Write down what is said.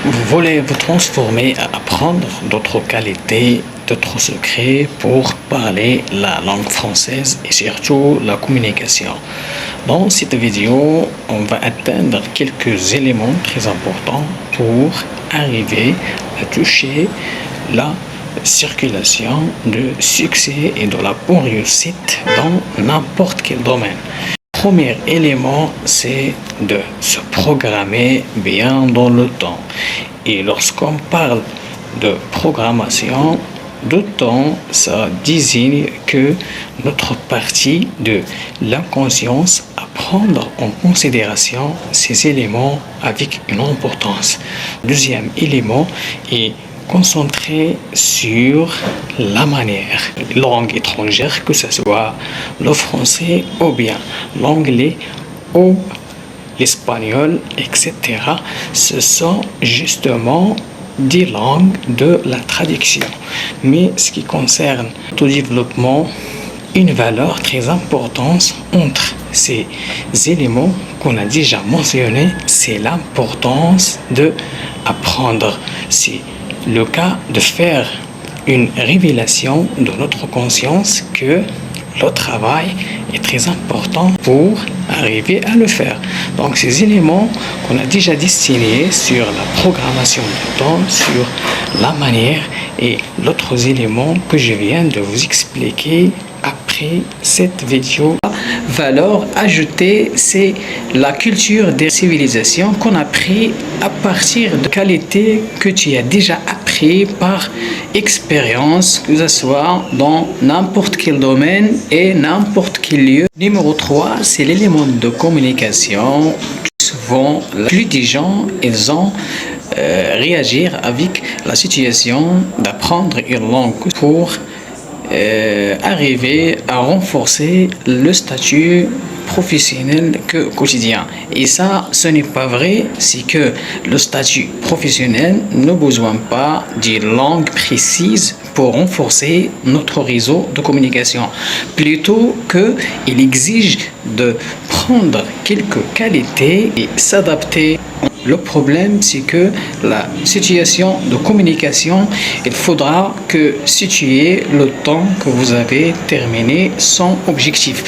Vous voulez vous transformer à apprendre d'autres qualités, d'autres secrets pour parler la langue française et surtout la communication. Dans cette vidéo, on va atteindre quelques éléments très importants pour arriver à toucher la circulation de succès et de la bonne réussite dans n'importe quel domaine. Premier élément, c'est de se programmer bien dans le temps. Et lorsqu'on parle de programmation, de temps, ça désigne que notre partie de l'inconscience à prendre en considération ces éléments avec une importance. Deuxième élément est concentré sur la manière, langue étrangère, que ce soit le français ou bien l'anglais ou l'espagnol, etc. Ce sont justement des langues de la traduction. Mais ce qui concerne tout développement, une valeur très importante entre ces éléments qu'on a déjà mentionnés, c'est l'importance de apprendre. C'est le cas de faire une révélation de notre conscience que le travail est très important pour arriver à le faire. Donc ces éléments qu'on a déjà destinés sur la programmation du temps, sur la manière et l'autre élément que je viens de vous expliquer après cette vidéo. Valeur ajoutée, c'est la culture des civilisations qu'on a pris à partir de qualités que tu as déjà appris par expérience, que ce soit dans n'importe quel domaine et n'importe quel lieu. Numéro 3, c'est l'élément de communication. Souvent, la plupart des gens, ils ont réagir avec la situation d'apprendre une langue pour arriver à renforcer le statut professionnel quotidien. Et ça, ce n'est pas vrai, c'est que le statut professionnel n'a besoin pas d'une langue précise pour renforcer notre réseau de communication. Plutôt qu'il exige de prendre quelques qualités et s'adapter. Le problème, c'est que la situation de communication, il faudra que situer le temps que vous avez terminé son objectif.